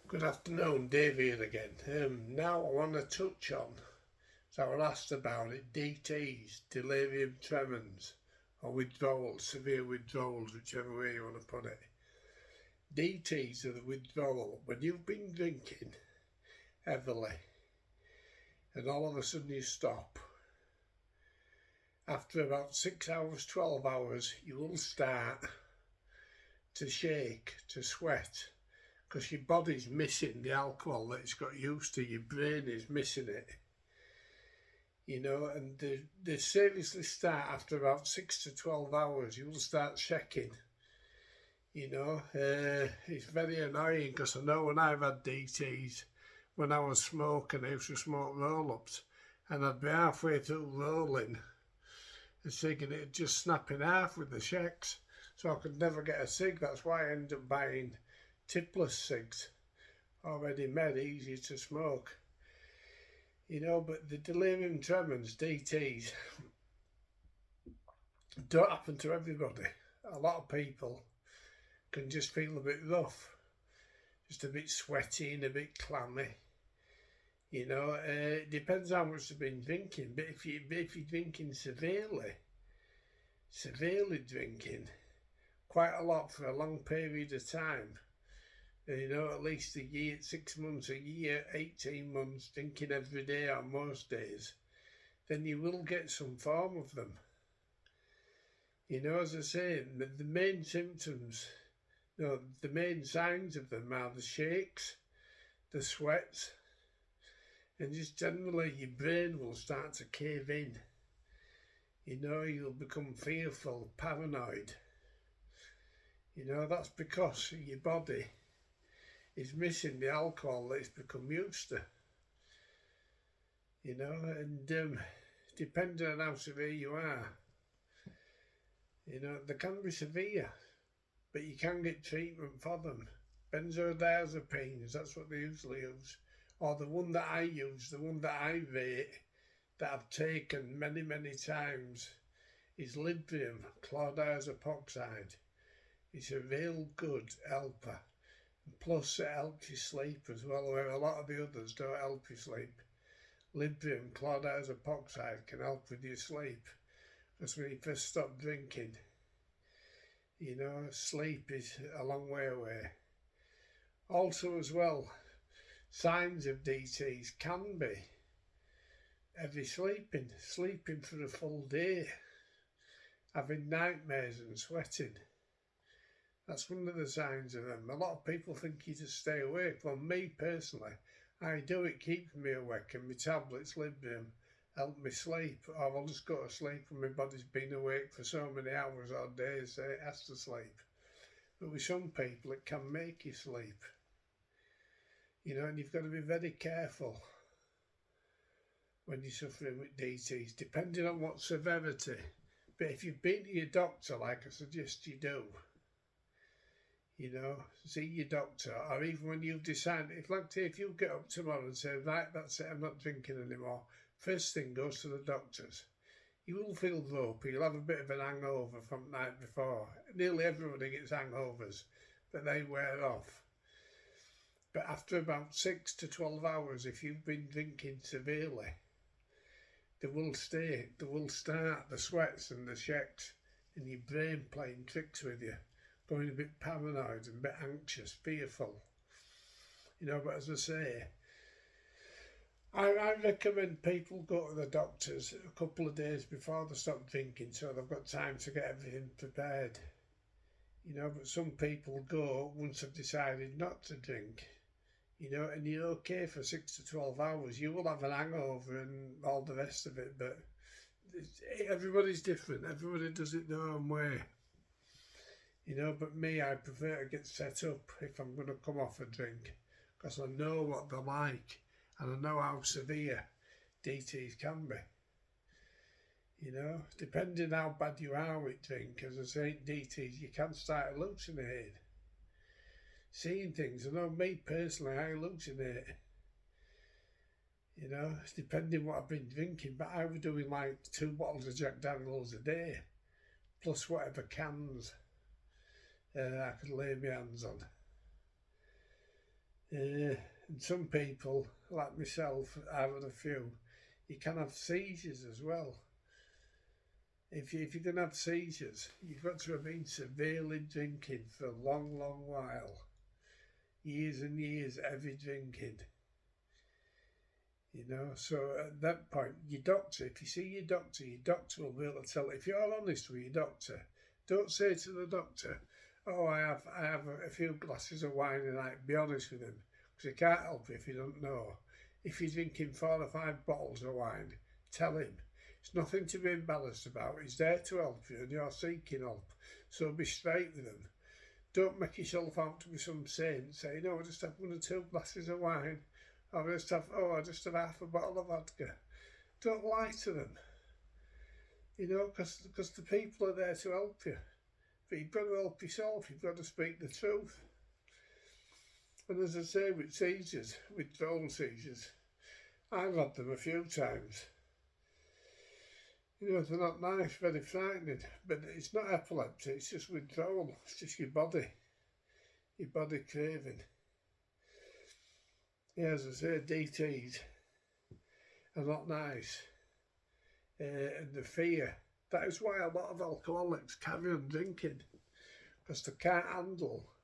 Good afternoon, Dave here again. Now I want to touch on, so I was asked about it, DTs, delirium tremens, or withdrawals, severe withdrawals, whichever way you want to put it. DTs are the withdrawal when you've been drinking heavily and all of a sudden you stop. After about 6 hours, 12 hours, you will start to shake, to sweat, because your body's missing the alcohol that it's got used to, your brain is missing it. And they seriously start after about 6 to 12 hours, you will start shaking. It's very annoying because I know when I've had DTs, when I was smoking, I used to smoke roll-ups, and I'd be halfway through rolling and thinking it'd just snap in half with the shakes, so I could never get a cig. That's why I ended up buying tipless cigs, already made, easier to smoke. But the delirium tremens, DTs, don't happen to everybody. A lot of people can just feel a bit rough, just a bit sweaty and a bit clammy. It depends how much they've been drinking, but if you're drinking severely drinking, quite a lot for a long period of time, at least a year, 6 months, a year, 18 months, drinking every day on most days, then you will get some form of them. As I say, the main symptoms, the main signs of them are the shakes, the sweats, and just generally your brain will start to cave in. You'll become fearful, paranoid. That's because your body is missing the alcohol that it's become used to. And depending on how severe you are, they can be severe, but you can get treatment for them. Benzodiazepines, that's what they usually use. Or the one that I use, the one that I rate, that I've taken many, many times, is lithium chlordiazepoxide. It's a real good helper. Plus it helps you sleep as well, where a lot of the others don't help you sleep. Lithium chlordiazepoxide can help with your sleep. Because when you first stop drinking, sleep is a long way away. Also as well, signs of DTs can be heavy sleeping for a full day, having nightmares and sweating. That's one of the signs of them. A lot of people think you just stay awake. Well, me personally, I do. It keeps me awake, and my tablets, lithium, help me sleep. Or I'll just go to sleep when my body's been awake for so many hours or days that it has to sleep. But with some people, it can make you sleep. And you've got to be very careful when you're suffering with DTs, depending on what severity. But if you've been to your doctor, like I suggest you do, see your doctor, or even when you've decided, if you get up tomorrow and say, right, that's it, I'm not drinking anymore, first thing goes to the doctors. You will feel ropey, you'll have a bit of an hangover from the night before. Nearly everybody gets hangovers, but they wear off. But after about 6 to 12 hours, if you've been drinking severely, they will start the sweats and the shakes, and your brain playing tricks with you, going a bit paranoid and a bit anxious, fearful. But as I say, I recommend people go to the doctors a couple of days before they stop drinking, so they've got time to get everything prepared. But some people go once they've decided not to drink, and you're okay for 6 to 12 hours. You will have an hangover and all the rest of it, but everybody's different. Everybody does it their own way. But me, I prefer to get set up if I'm going to come off a drink, because I know what they're like, and I know how severe DTs can be. Depending how bad you are with drink, as I say, DTs, you can start hallucinating, seeing things. I know me personally, I hallucinate. Depending what I've been drinking, but I was doing like 2 bottles of Jack Daniels a day, plus whatever cans I could lay my hands on. And some people, like myself, I've had a few, you can have seizures as well. If you're going to have seizures, you've got to have been severely drinking for a long, long while. Years and years, heavy drinking. So at that point, your doctor, if you see your doctor will be able to tell. If you're honest with your doctor, don't say to the doctor, "Oh, I have a few glasses of wine a night." Be honest with him, because he can't help you if you don't know. If you're drinking 4 or 5 bottles of wine, tell him. It's nothing to be embarrassed about. He's there to help you, and you're seeking help. So be straight with him. Don't make yourself out to be some saint. Say, "No, I just have 1 or 2 glasses of wine. I just have half a bottle of vodka." Don't lie to them, because the people are there to help you. But you've got to help yourself. You've got to speak the truth. And as I say, with seizures, withdrawal seizures, I've had them a few times. They're not nice, very frightening, but it's not epilepsy, it's just withdrawal. It's just your body craving. Yeah, as I say, DTs are not nice. And the fear, that is why a lot of alcoholics carry on drinking, because they can't handle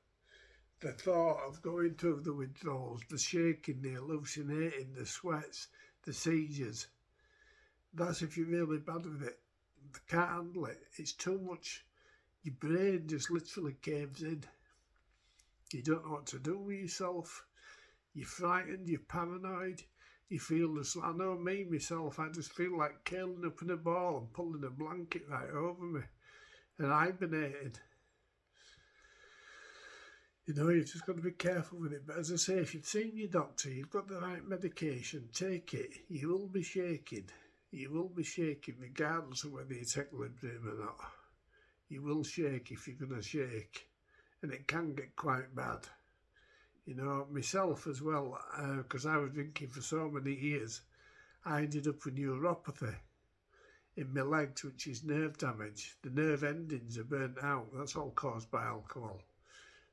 the thought of going through the withdrawals, the shaking, the hallucinating, the sweats, the seizures. That's if you're really bad with it. They can't handle it. It's too much. Your brain just literally caves in. You don't know what to do with yourself. You're frightened, you're paranoid. You feel this. I know me, myself, I just feel like curling up in a ball and pulling a blanket right over me and hibernating. You've just got to be careful with it. But as I say, if you've seen your doctor, you've got the right medication, take it. You will be shaking. You will be shaking regardless of whether you take Librium or not. You will shake if you're going to shake. And it can get quite bad. Myself as well, because I was drinking for so many years, I ended up with neuropathy in my legs, which is nerve damage. The nerve endings are burnt out. That's all caused by alcohol.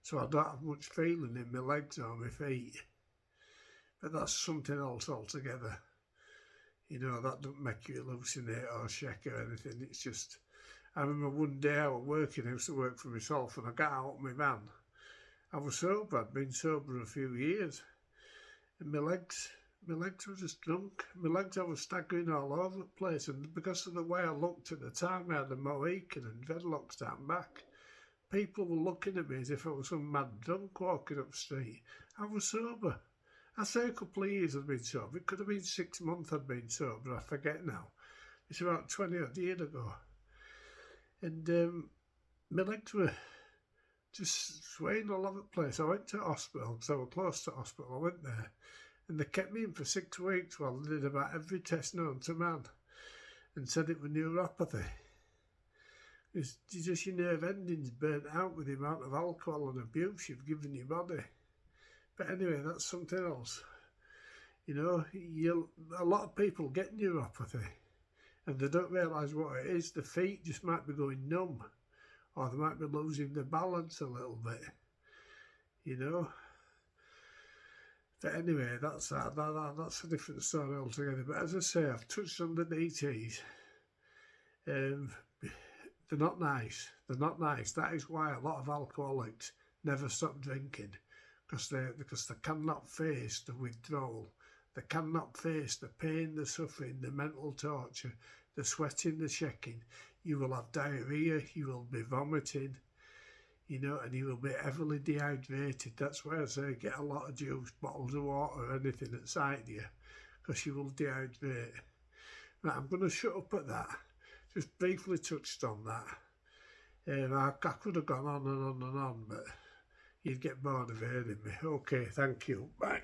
So I don't have much feeling in my legs or my feet. But that's something else altogether. That doesn't make you hallucinate or shake or anything. It's just, I remember one day I was working, I used to work for myself, and I got out of my van. I was sober, I'd been sober a few years. And my legs were just drunk. My legs, I was staggering all over the place. And because of the way I looked at the time, I had a Mohican and dreadlocks down back. People were looking at me as if I was some mad drunk walking up the street. I was sober. I say a couple of years I'd been sober. It could have been 6 months I'd been sober. I forget now. It's about 20 odd years ago. And my legs were just swaying all over the place. I went to hospital because I was close to hospital. I went there and they kept me in for 6 weeks while they did about every test known to man and said it was neuropathy. It's just your nerve endings burnt out with the amount of alcohol and abuse you've given your body. But anyway, that's something else. A lot of people get neuropathy and they don't realise what it is. The feet just might be going numb, or they might be losing their balance a little bit, But anyway, that's that. That's a different story altogether. But as I say, I've touched on the DTs. They're not nice. They're not nice. That is why a lot of alcoholics never stop drinking, because they cannot face the withdrawal. They cannot face the pain, the suffering, the mental torture, the sweating, the shaking. You will have diarrhea, you will be vomiting, and you will be heavily dehydrated. That's why I say get a lot of juice, bottles of water, or anything at sight of you, because you will dehydrate. Right, I'm going to shut up at that. Just briefly touched on that. I could have gone on and on and on, but you'd get bored of hearing me. Okay, thank you. Bye.